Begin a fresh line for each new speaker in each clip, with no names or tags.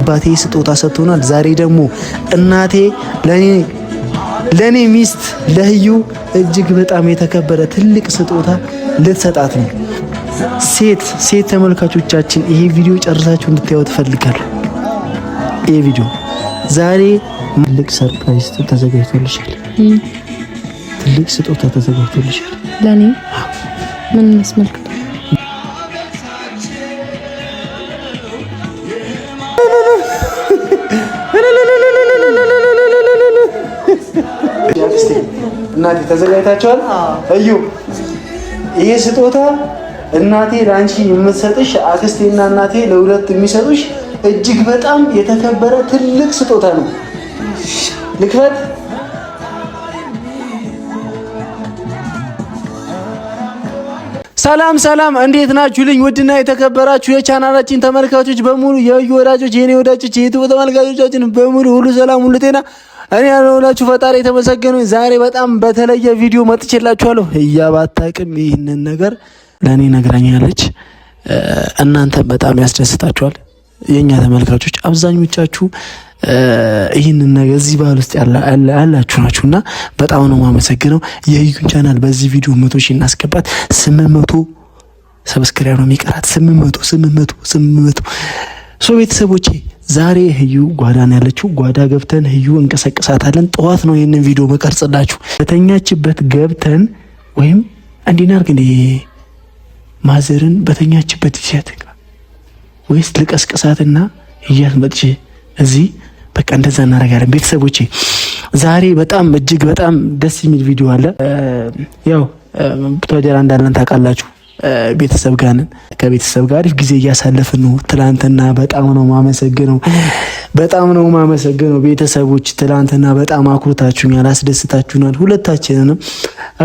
አባቴ ስጦታ ሰጥቶናል። ዛሬ ደግሞ እናቴ ለኔ ሚስት ለህዩ እጅግ በጣም የተከበረ ትልቅ ስጦታ ልትሰጣት ነው። ሴት ተመልካቾቻችን ይሄ ቪዲዮ ጨርሳችሁ እንድታዩት ትፈልጋለሁ። ይሄ ቪዲዮ ዛሬ ትልቅ ሰርፕራይዝ ተዘጋጅቶልሻል። ትልቅ ስጦታ ተዘጋጅቶልሻል።
ለኔ ምን መስመልከት
እናቴ ተዘጋጅታችኋል? እዩ ይሄ ስጦታ እናቴ ላንቺ የምትሰጥሽ አክስቴና እናቴ ለሁለት የሚሰጡሽ እጅግ በጣም የተከበረ ትልቅ ስጦታ ነው። ልክፈት። ሰላም እንዴት ናችሁልኝ? ውድና የተከበራችሁ የቻናላችን ተመልካቾች በሙሉ የዩ ወዳጆች፣ የኔ ወዳጆች፣ የዩቲዩብ ተመልካቾቻችን በሙሉ ሁሉ ሰላም ሁሉ ጤና እኔ ያለሁላችሁ ፈጣሪ የተመሰገነ። ዛሬ በጣም በተለየ ቪዲዮ መጥቼላችኋለሁ። እያባታቅም ይህንን ነገር ለኔ ነግራኛለች። እናንተም በጣም ያስደስታችኋል። የኛ ተመልካቾች አብዛኞቻችሁ ይህንን ነገር እዚህ ባህል ውስጥ ያላችሁ ናችሁና በጣም ነው የማመሰግነው። የዩን ቻናል በዚህ ቪዲዮ 100 ሺህ እናስገባት። 800 ሰብስክራይብ ነው የሚቀራት። 800 ሶ ቤተሰቦቼ ዛሬ ህዩ ጓዳ ነው ያለችው። ጓዳ ገብተን ህዩ እንቀሰቅሳታለን። ጠዋት ነው ይህንን ቪዲዮ መቀርጽላችሁ። በተኛችበት ገብተን ወይም እንዲናርግ እንዴ ማዘርን በተኛችበት ይያት ወይስ ልቀስቅሳትና ህያት መጥቼ እዚህ በቃ እንደዛ እናደርጋለን። ቤተሰቦቼ ዛሬ በጣም እጅግ በጣም ደስ የሚል ቪዲዮ አለ። ያው ተወደራ እንዳለን ታውቃላችሁ። ቤተሰብ ጋር ነን። ከቤተሰብ ጋር አሪፍ ጊዜ እያሳለፍን ነው። ትላንትና በጣም ነው ማመሰግነው ቤተሰቦች። ትላንትና በጣም አኩርታችሁኛል፣ አስደስታችሁናል ሁለታችንንም።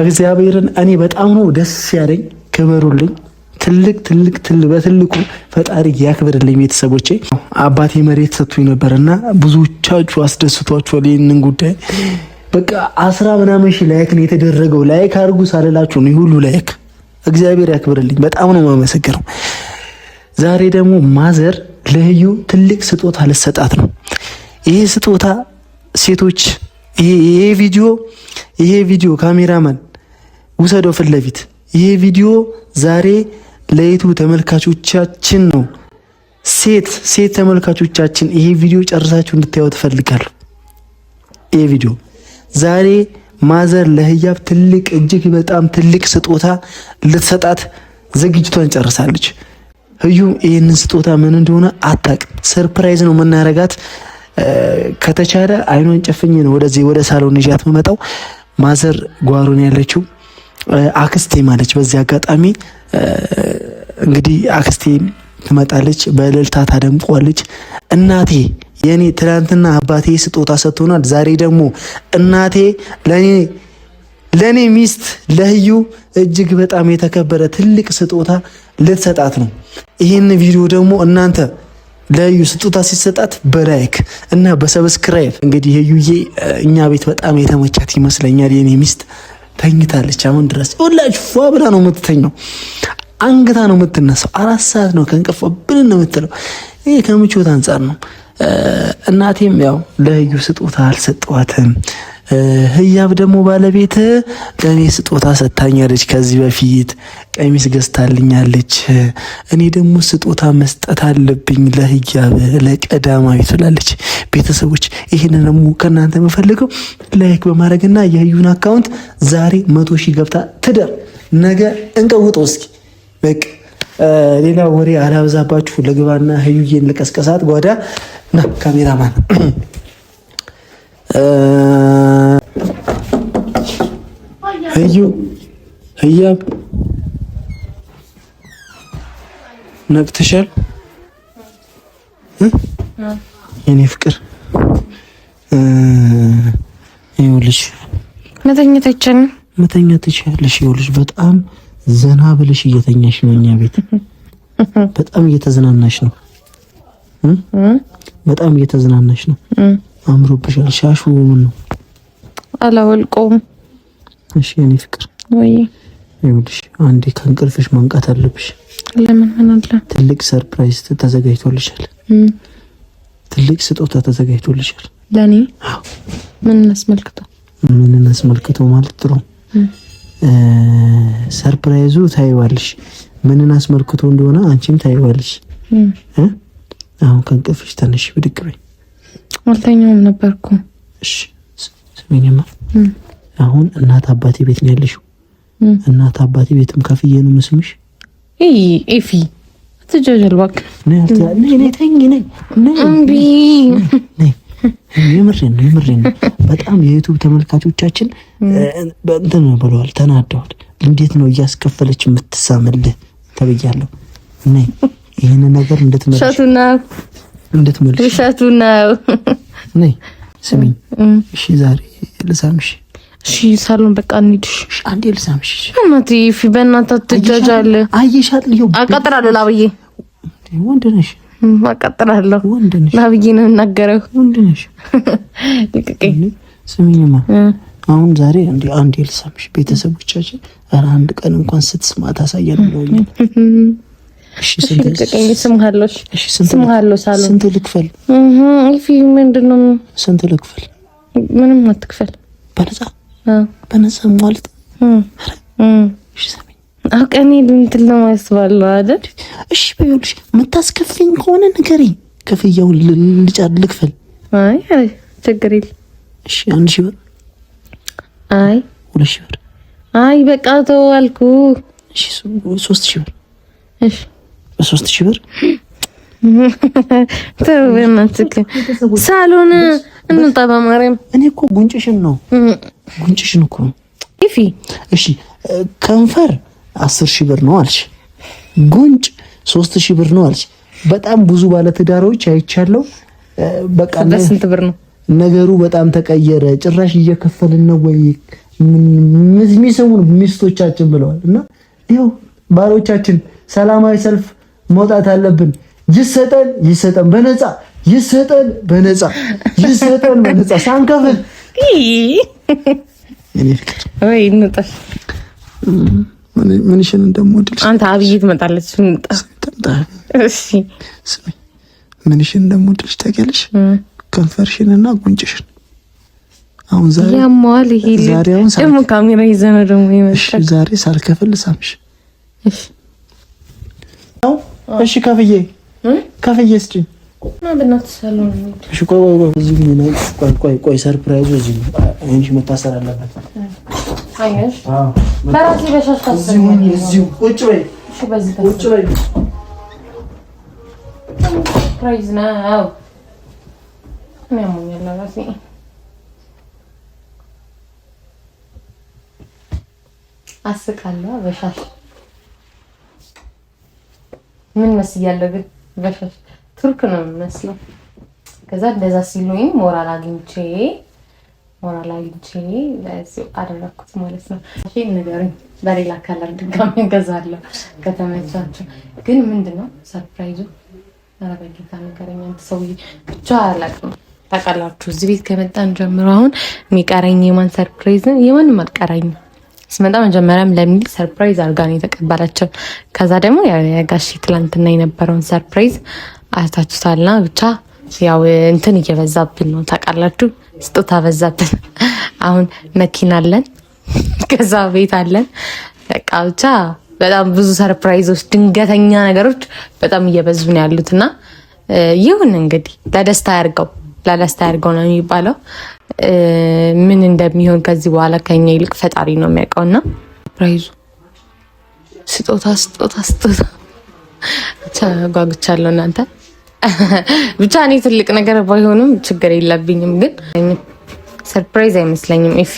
እግዚአብሔርን እኔ በጣም ነው ደስ ያለኝ። ክበሩልኝ። በትልቁ ፈጣሪ ያክብርልኝ ቤተሰቦቼ። አባቴ መሬት ሰጥቶኝ ነበርና ብዙዎቻችሁ አስደስቷችኋል ይህንን ጉዳይ። በቃ 10 ምናምን ሺህ ላይክ ነው የተደረገው። ላይክ አድርጉ ሳልላችሁ ነው ሁሉ ላይክ። እግዚአብሔር ያክብርልኝ። በጣም ነው የማመሰግነው። ዛሬ ደግሞ ማዘር ለህዩ ትልቅ ስጦታ ልትሰጣት ነው። ይሄ ስጦታ ሴቶች ይሄ ቪዲዮ ካሜራማን ውሰደው ፊት ለፊት። ይሄ ቪዲዮ ዛሬ ለይቱ ተመልካቾቻችን ነው። ሴት ተመልካቾቻችን ይሄ ቪዲዮ ጨርሳችሁ እንድታዩት ትፈልጋለሁ። ይሄ ቪዲዮ ዛሬ ማዘር ለህያብ ትልቅ እጅግ በጣም ትልቅ ስጦታ ልትሰጣት ዝግጅቷን ጨርሳለች። ህዩ ይህንን ስጦታ ምን እንደሆነ አታውቅም። ሰርፕራይዝ ነው የምናረጋት። ከተቻለ አይኗን ጨፍኜ ነው ወደ ሳሎን ይዣት የምመጣው። ማዘር ጓሮን ያለችው አክስቴ ማለች። በዚህ አጋጣሚ እንግዲህ አክስቴ ትመጣለች፣ በእልልታ ታደምቋለች። እናቴ የኔ ትናንትና አባቴ ስጦታ ሰጥቶናል። ዛሬ ደግሞ እናቴ ለኔ ሚስት ለህዩ እጅግ በጣም የተከበረ ትልቅ ስጦታ ልትሰጣት ነው። ይህን ቪዲዮ ደግሞ እናንተ ለህዩ ስጦታ ሲሰጣት በላይክ እና በሰብስክራይብ እንግዲህ ህዩዬ እኛ ቤት በጣም የተመቻት ይመስለኛል። የኔ ሚስት ተኝታለች። አሁን ድረስ ሁላችሁ ፏ ብላ ነው የምትተኛው። አንግታ ነው የምትነሳው። 4 ሰዓት ነው ከእንቅልፏ ብልን ነው የምትለው። ይሄ ከምቾት አንጻር ነው። እናቴም ያው ለህዩ ስጦታ አልሰጠዋትም። ህያብ ደግሞ ባለቤት ለእኔ ስጦታ ሰጥታኛለች። ከዚህ በፊት ቀሚስ ገዝታልኛለች። እኔ ደግሞ ስጦታ መስጠት አለብኝ ለህያብ ለቀዳማዊ ትላለች። ቤተሰቦች ይህንን ደግሞ ከእናንተ የምፈልገው ላይክ በማድረግና የህዩን አካውንት ዛሬ 100 ሺህ ገብታ ትደር። ነገ እንቀውጠው እስኪ። በቃ ሌላ ወሬ አላበዛባችሁ። ለግባና ህዩዬን ልቀስቀሳት። ጓዳ ና ካሜራማን ህያብ ነቅተሻል? የኔ ፍቅር ይኸውልሽ መተኛት ትችያለሽ። ይኸውልሽ በጣም ዘና ብለሽ እየተኛሽ ነው። እኛ ቤት በጣም እየተዝናናሽ ነው። አምሮብሻል። ሻሹ ምን ነው?
አላወልቀውም።
እሺ የኔ ፍቅር
ወይ
ይኸውልሽ አንዴ ከእንቅልፍሽ መንቃት አለብሽ።
ለምን? ምን አለ?
ትልቅ ሰርፕራይዝ ተዘጋጅቶልሻል። ትልቅ ስጦታ ተዘጋጅቶልሻል።
ለኔ ምን አስመልክቶ ማለት ጥሩ ሰርፕራይዙ ታይዋለሽ። ምንን አስመልክቶ እንደሆነ አንቺም ታይዋለሽ። አሁን ከእንቅልፍሽ ተነሽ፣ ብድግ በይ። አልተኛውም ነበርኩ።
እሺ ስሚኝማ፣ አሁን እናት አባቴ ቤት ነው ያለሽው። እናት አባቴ ቤትም ከፍዬ ነው መስምሽ።
ኤፊ ትጀጀል ባክ
ነይ ተኝ ነይ
እምቢ።
የምሬን ነው። በጣም የዩቲዩብ ተመልካቾቻችን እንትን ነው ብለዋል፣ ተናደዋል። እንዴት ነው እያስከፈለች የምትሳምልህ ተብያለሁ። ነይ ይሄን ነገር እንድትመልሽ
ውሸቱ ነው።
ነይ ስሚኝ እሺ፣ ዛሬ ልሳምሽ።
እሺ ሳሎን በቃ እንሂድ።
እሺ አንዴ ልሳምሽ።
እናቴ ኤፊ በእናትህ ትጀጃል።
አየሻት ልዩ
አቀጥራለሁ ላብዬ
ወንድ ነሽ።
አቀጥራለሁ
ወንድ ነሽ።
ላብዬ ነው እናገረው።
ወንድ ነሽ።
ልቅቄኝ
ስሚኝማ፣ አሁን ዛሬ አንዴ ልሳምሽ። ቤተሰቦቻችን ኧረ አንድ ቀን እንኳን ስትስማ ታሳየን ብለውኛል። እሺ
ስምሃለሁ ሳሎን
ስንት ልክፈል?
ኤፊ ምንድነው?
ስንት ልክፈል?
ምንም አትክፈል።
በነፃ ማለት እሺ ሰሚኝ፣
አውቀኔ እንትን ነው ማስባለው አይደል?
እሺ በይልሽ፣ የምታስከፍኝ ከሆነ ንገሪኝ፣ ክፍያውን ልክፈል።
አይ ችግር የለም።
እሺ 1000 ብር።
አይ
2000 ብር።
አይ በቃ ተው አልኩ።
እሺ 3000 ብር።
እሺ
3000 ብር
ተው በእናትህ። ሳሎን እንውጣ በማርያም።
እኔ እኮ ጉንጭሽን እኮ
ኤፊ።
እሺ ከንፈር 10000 ብር ነው አልሽ፣ ጉንጭ 3000 ብር ነው አልሽ። በጣም ብዙ ባለትዳሮች አይቻለሁ። በቃ
ስንት ብር ነው
ነገሩ? በጣም ተቀየረ። ጭራሽ እየከፈልን ነው ወይ ሚሰሙን ሚስቶቻችን ብለዋል። እና ይኸው ባሎቻችን ሰላማዊ ሰልፍ መውጣት አለብን። ይሰጠን በነፃ ሳንከፍል። እኔ ፍቅር
ወይ እንውጣ።
ምንሽን እንደምወድልሽ
አንተ አብይ ትመጣለች። እንውጣ። እሺ
ስሚ፣ ምንሽን እንደምወድልሽ ታውቂያለሽ? ከንፈርሽንና ጉንጭሽን። አሁን ዛሬ
ያማል። ይሄ ደግሞ ካሜራ ይዘና ደግሞ ይመጣል።
እሺ ዛሬ ሳልከፍል ሳምሽ።
እሺ
እሺ ከፍዬ እስኪ
በእናትህ ሳሎን እንሂድ።
እሺ እዚህ ነው። ቆይ ሰርፕራይዙ እዚህ ነው። አይንሽ መታሰር አለበት።
አይሽ በራሴ በሻሽ ታስረኝ።
እዚህ ቁጭ በይ።
እሺ በዚህ
ቁጭ በይ።
ሰርፕራይዝ ነው። እኔ አሞኛል ራሴ። አስቃለሁ በሻሽ ምን መስያለሁ ግን በሻሽ ቱርክ ነው የሚመስለው። ከዛ እንደዛ ሲሉኝ ሞራል አግኝቼ ለዚህ አደረኩት ማለት ነው። እሺ ንገሩኝ፣ በሌላ ከለር ድጋሚ እገዛለሁ ከተመቻችሁ። ግን ምንድነው ሰርፕራይዙ? ኧረ በጌታ ንገረኝ አንተ ሰውዬ። ብቻ አላውቅም። ታውቃላችሁ እዚህ ቤት ከመጣን ጀምሮ አሁን የሚቀረኝ የማን ሰርፕራይዝ ነው? የማንም አልቀረኝም። ስመጣ መጀመሪያም ለሚል ሰርፕራይዝ አድርጋ ነው የተቀበላቸው። ከዛ ደግሞ የጋሺ ትላንትና የነበረውን ሰርፕራይዝ አይታችሁታልና ብቻ ያው እንትን እየበዛብን ነው ታውቃላችሁ፣ ስጦታ በዛብን። አሁን መኪና አለን፣ ከዛ ቤት አለን። በቃ ብቻ በጣም ብዙ ሰርፕራይዞች፣ ድንገተኛ ነገሮች በጣም እየበዙ ነው ያሉትና ይሁን እንግዲህ ለደስታ ያድርገው ነው የሚባለው። ምን እንደሚሆን ከዚህ በኋላ ከኛ ይልቅ ፈጣሪ ነው የሚያውቀውና ሰርፕራይዙ ስጦታ ብቻ ጓጉቻለሁ። እናንተ ብቻ እኔ ትልቅ ነገር ባይሆንም ችግር የለብኝም፣ ግን ሰርፕራይዝ አይመስለኝም። ኤፊ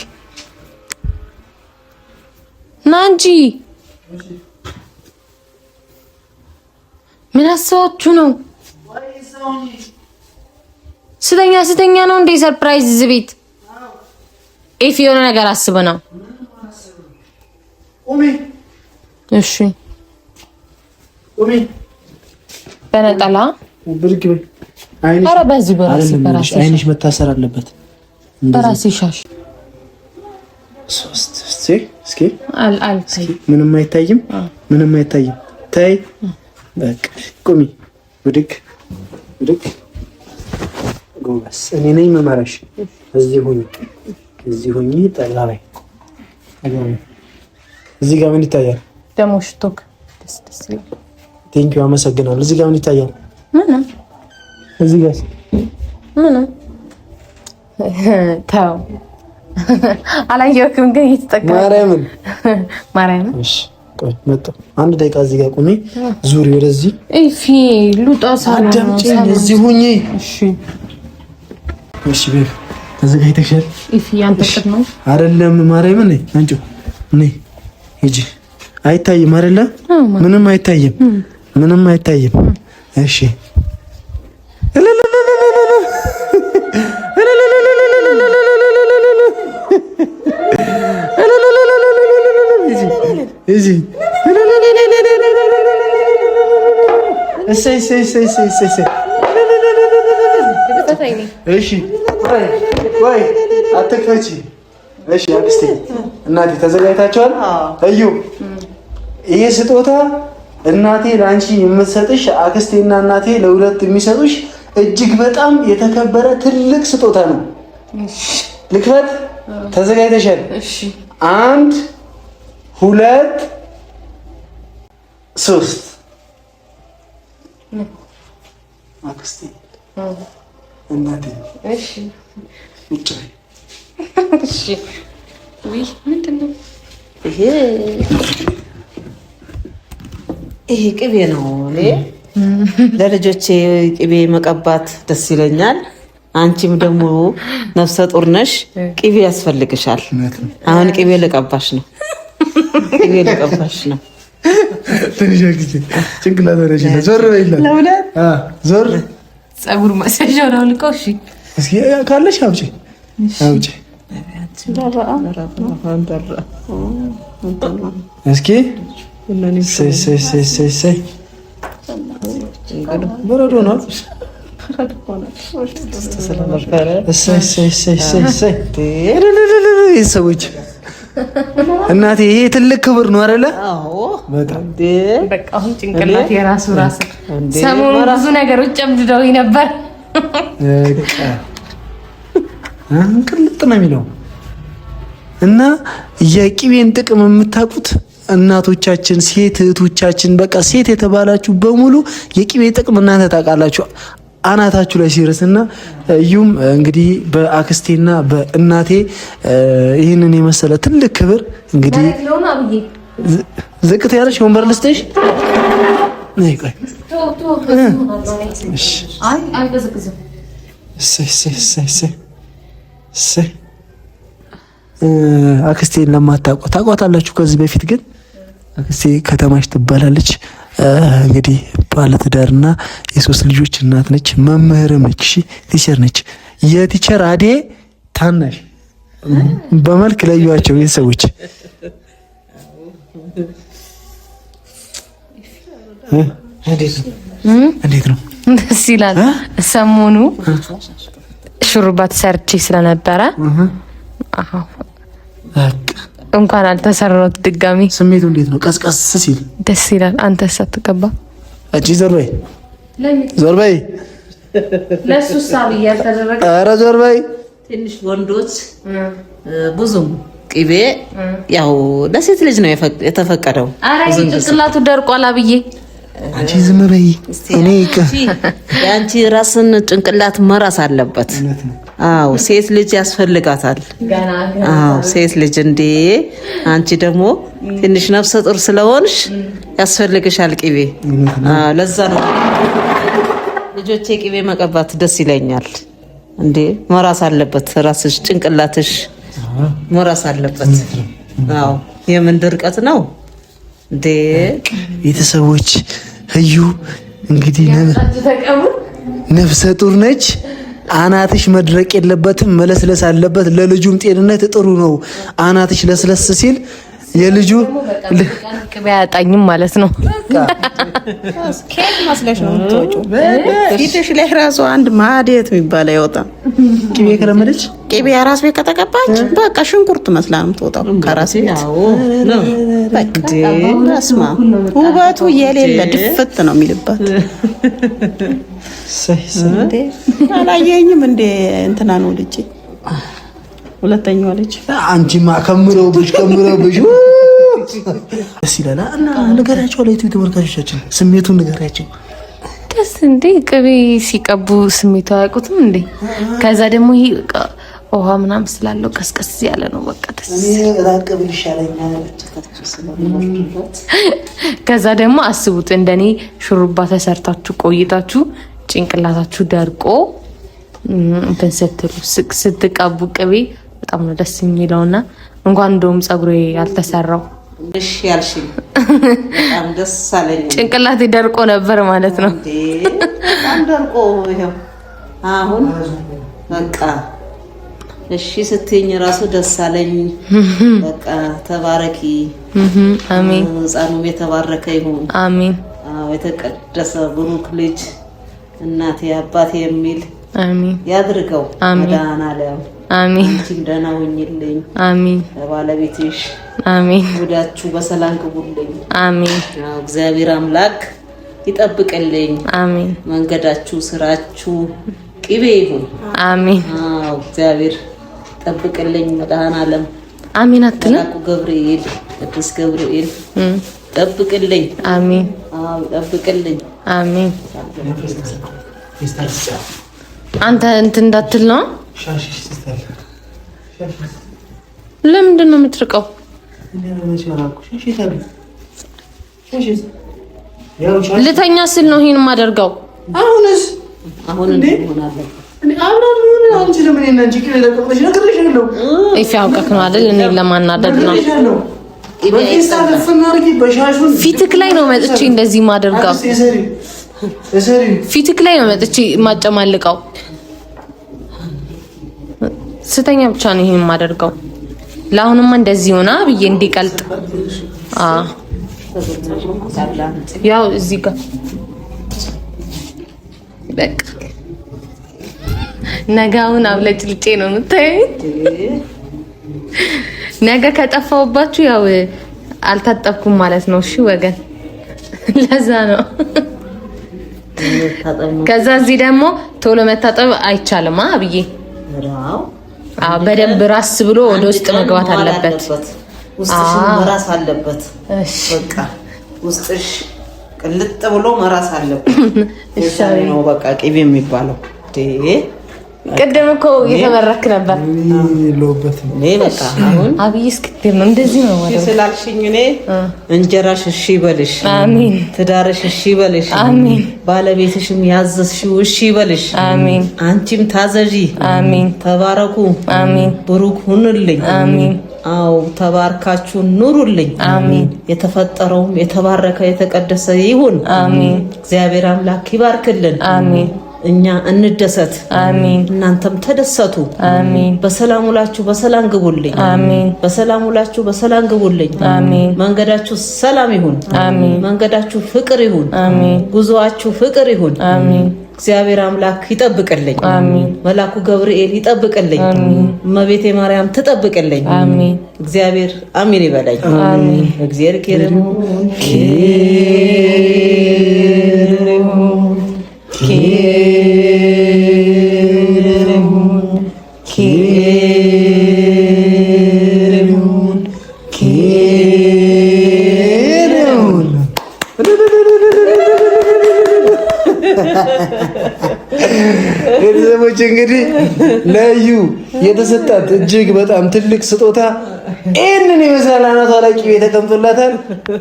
ና እንጂ ምን አስባችሁ ነው? ስተኛ ነው እንዴ ሰርፕራይዝ እዚህ ቤት? ኤፊ የሆነ ነገር አስበ ነው። እሺ በነጠላ ኧረ በዚህ በራሴ
አይንሽ መታሰር አለበት።
በራሴ ሻሽ
እስኪ ምንም አይታይም። ታይ በቃ ቁሚ። ብድግ ጎበስ። እኔ ነኝ መመረሽ። እዚህ ሁኚ ጠጋ በይ። እዚህ ጋር ምን ይታያል?
ደግሞ ሽቶክ ደስ ይላል።
ቴንኪው አመሰግናለሁ። እዚህ ጋር ምን ይታያል?
ምንም።
እዚህ ጋር
ምንም። ተው አላየሁም፣ ግን እየተጠቀመ ማርያምን።
እሺ ቆይ መጣሁ። አንድ ደቂቃ እዚህ ጋር ቁሚ። ዙሪ ወደዚህ።
እፊ ሉጣ ሳለም
እዚህ ሁኚ። እሺ ቤት ተዘጋጅተሻል?
እፊ አንተ ቅድ ነው
አይደለም? ማርያምን ነይ አንቺ ነይ ሂጂ። አይታይም አይደለ? ምንም አይታይም፣ ምንም አይታይም። እሺ እሺ ወይ አትክፈቺ። እሺ አክስቴ እናቴ ተዘጋጅታችኋል? እዩ ይሄ ስጦታ እናቴ ለአንቺ የምትሰጥሽ አክስቴና እናቴ ለሁለት የሚሰጡሽ እጅግ በጣም የተከበረ ትልቅ ስጦታ ነው። ልክፈት? ተዘጋጅተሻል? እሺ 1 2 3 አክስቴ እናቴ
እሺ
ውጭ
እሺ ወይ ምንድነው
ይሄ ቅቤ ነው። እኔ ለልጆቼ ቅቤ መቀባት ደስ ይለኛል። አንቺም ደግሞ ነፍሰ ጡር ነሽ፣ ቅቤ ያስፈልግሻል። አሁን ቅቤ ልቀባሽ ነው። ቅቤ ልቀባሽ ነው።
ትንሽ ጊዜ ጭንቅላት ወረሽ ነው። ዞር በይላት። ዞር
ጸጉር ማሰሻው ነው ልቀው። እሺ
እስኪ ካለሽ አውጪ አውጪ። እስኪ ሰይ በረዶ ነው። ሰዎች እናቴ ይሄ ትልቅ ክብር ነው አይደለ? በጣም
በቃ አሁን ጭንቅላት የራሱ ራስ ሰሞኑን ብዙ ነገሮች ጨምድደው ነበር።
ቅልጥ ነው የሚለው እና የቅቤን ጥቅም የምታውቁት እናቶቻችን፣ ሴት እህቶቻችን፣ በቃ ሴት የተባላችሁ በሙሉ የቅቤ ጥቅም እናንተ ታውቃላችሁ። አናታችሁ ላይ ሲርስና እዩም እንግዲህ በአክስቴና በእናቴ ይህንን የመሰለ ትልቅ ክብር እንግዲህ ዝቅት ያለሽ ወንበር ልስጥሽ። ነይ ቆይ አክስቴን ለማታውቁ ታውቋታላችሁ። ከዚህ በፊት ግን አክስቴ ከተማሽ ትባላለች። እንግዲህ ባለትዳርና የሶስት ልጆች እናት ነች። መምህርም ነች። እሺ ቲቸር ነች። የቲቸር አዴ ታናሽ በመልክ ለዩዋቸው ቤተሰቦች። እንዴት ነው?
ደስ ይላል። ሰሞኑ ሹሩባ ተሰርቼ ስለነበረ እንኳን አልተሰራሁት ድጋሚ።
ስሜቱ እንዴት ነው? ቀስቀስ ሲል
ደስ ይላል። አንተ ሳትቀባ
እጂ ዞር በይ፣ ዞር በይ።
ለሱ ሳብ ያልተደረገ
ኧረ ዞር በይ።
ትንሽ ወንዶች ብዙም ቅቤ ያው ለሴት ልጅ ነው የተፈቀደው።
ኧረ ጭንቅላቱ ደርቋል አብዬ።
አንቺ ዝም በይ። እኔ
የአንቺ ራስን ጭንቅላት መራስ አለበት። አዎ ሴት ልጅ ያስፈልጋታል። አዎ ሴት ልጅ እንዴ! አንቺ ደግሞ ትንሽ ነፍሰ ጡር ስለሆንሽ ያስፈልግሻል ቅቤ። ለዛ ነው ልጆቼ ቅቤ መቀባት ደስ ይለኛል። እንዴ መራስ አለበት፣ ራስሽ ጭንቅላትሽ መራስ አለበት። አዎ የምን ድርቀት ነው እንዴ?
ቤተሰቦች እዩ እንግዲህ ነፍሰ ጡር ነች። አናትሽ መድረቅ የለበትም፣ መለስለስ አለበት። ለልጁም ጤንነት ጥሩ ነው። አናትሽ ለስለስ ሲል የልጁ
ቅቤ አያጣኝም ማለት ነው።
ኬክ መስለሽ ነው የምትወጪው። ፊትሽ ላይ ራሱ አንድ ማዲያት የሚባል አይወጣም።
ቅቤ ከለመደች
ቅቤ አራስ ቤት ከተቀባች በቃ ሽንኩርት መስላ ነው የምትወጣው ከራስ ቤት። በቃ በስመ አብ ውበቱ የሌለ ድፍት ነው የሚልባት። እንዴ አላየኝም እንዴ እንትና ነው ልጅ ሁለተኛው ልጅ
አንቺማ ከምሮብሽ ደስ ይላል። እና ንገራቸው ለዩቲዩብ ተመልካቾቻችን ስሜቱን ንገራቸው።
ደስ እንዴ ቅቤ ሲቀቡ ስሜቱ አያውቁትም እንዴ? ከዛ ደግሞ ይሄ ውሃ ምናምን ስላለው ቀስቀስ ያለ ነው። በቃ ደስ
ራቀብል ይሻለኛል።
ከዛ ደግሞ አስቡት እንደኔ ሹሩባ ተሰርታችሁ ቆይታችሁ ጭንቅላታችሁ ደርቆ እንትን ስትቀቡ ቅቤ በጣም ነው ደስ የሚለውና እንኳን እንደውም ጸጉሬ ያልተሰራው
እሺ ያልሽኝ በጣም ደስ አለኝ።
ጭንቅላቴ ደርቆ ነበር ማለት ነው።
በጣም ደርቆ ይሄው አሁን በቃ እሺ ስትይኝ ራሱ ደስ አለኝ። በቃ ተባረኪ።
አሜን።
ሕፃኑ የተባረከ ይሁን።
አሜን።
አዎ የተቀደሰ ብሩክ ልጅ እናቴ አባቴ የሚል
አሜን
ያድርገው። መድኃኒዓለም
አሜን።
አንቺም ደህና ሁኚልኝ።
አሜን።
ለባለቤትሽ
አሜን።
ጉዳችሁ በሰላም ግቡልኝ።
አሜን።
እግዚአብሔር አምላክ ይጠብቅልኝ።
አሜን።
መንገዳችሁ ስራችሁ ቅቤ ይሁን።
አሜን።
አዎ እግዚአብሔር ይጠብቅልኝ። መድኃኒዓለም
አሜን። አትልም
መልአኩ ገብርኤል ቅዱስ ገብርኤል ይጠብቅልኝ።
አሜን።
አዎ ይጠብቅልኝ።
አሜን። አንተ እንትን እንዳትል ነው። ለምንድን ነው የምትርቀው? ልተኛ ስል ነው ይሄን የማደርገው።
አሁን እንሆናለን
ኢፍ ያውቀክ ነው አይደል? እኔ ለማናደድ ነው። ፊትክ ላይ ነው መጥቼ እንደዚህ ማደርገው። ፊትክ ላይ ነው መጥቼ ማጨማልቀው። ስተኛ ብቻ ነው ይሄን የማደርገው። ለአሁንማ እንደዚህ ሆና ብዬ እንዲቀልጥ ያው እዚህ ጋር በቃ ነጋውን አብለጭልጬ ነው የምታየኝ። ነገ ከጠፋውባችሁ ያው አልታጠብኩም ማለት ነው። እሺ ወገን፣ ለዛ ነው። ከዛ እዚህ ደግሞ ቶሎ መታጠብ አይቻልም ብዬ በደንብ ራስ ብሎ ወደ ውስጥ መግባት አለበት።
ውስጥሽ መራስ አለበት። እሺ በቃ ውስጥሽ ቅልጥ ብሎ መራስ አለበት። እሺ ነው በቃ ቅቤ የሚባለው።
ቅድም እኮ እየተመረክ ነበር።
በቃ አሁን
አብይ እስክትል ነው እንደዚህ ነው ማለት
ስላልሽኝ እኔ እንጀራሽ እሺ ይበልሽ።
አሜን።
ትዳርሽ እሺ ይበልሽ።
አሜን።
ባለቤትሽም ያዘዝሽው እሺ ይበልሽ።
አሜን።
አንቺም ታዘዢ።
አሜን።
ተባረኩ።
አሜን።
ብሩክ ሁኑልኝ።
አሜን።
አው ተባርካችሁ ኑሩልኝ።
አሜን።
የተፈጠረው የተባረከ የተቀደሰ ይሁን።
አሜን።
እግዚአብሔር አምላክ ይባርክልን።
አሜን።
እኛ እንደሰት።
አሜን።
እናንተም ተደሰቱ።
አሜን።
በሰላም ውላችሁ በሰላም ግቡልኝ።
አሜን።
በሰላም ውላችሁ በሰላም ግቡልኝ።
አሜን።
መንገዳችሁ ሰላም ይሁን።
አሜን።
መንገዳችሁ ፍቅር ይሁን።
አሜን።
ጉዞአችሁ ፍቅር ይሁን።
አሜን።
እግዚአብሔር አምላክ ይጠብቅልኝ።
አሜን።
መልአኩ ገብርኤል ይጠብቅልኝ።
አሜን።
እመቤቴ ማርያም ትጠብቅልኝ።
አሜን።
እግዚአብሔር አሜን ይበለኝ።
አሜን።
እግዚአብሔር ኬረሙ
ቤተሰቦች እንግዲህ ለዩ የተሰጣት እጅግ በጣም ትልቅ ስጦታ ይህንን ይመስላል። አናቷ ላይ ቅቤ ተቀምጦላታል።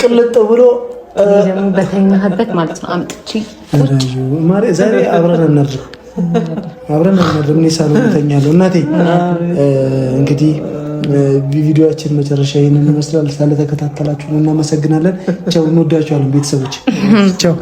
ቅልጥ ብሎ
ደግሞ በተኛህበት ማለት ነው አምጥቼ
ዛሬ አብረን እናድር እኔ ሳሎን እተኛለሁ። እናቴ እንግዲህ ቪዲዮአችን መጨረሻ ይሄንን ይመስላል። ስለተከታተላችሁ እናመሰግናለን። ቻው፣ እንወዳችኋለን ቤተሰቦች። ቻው።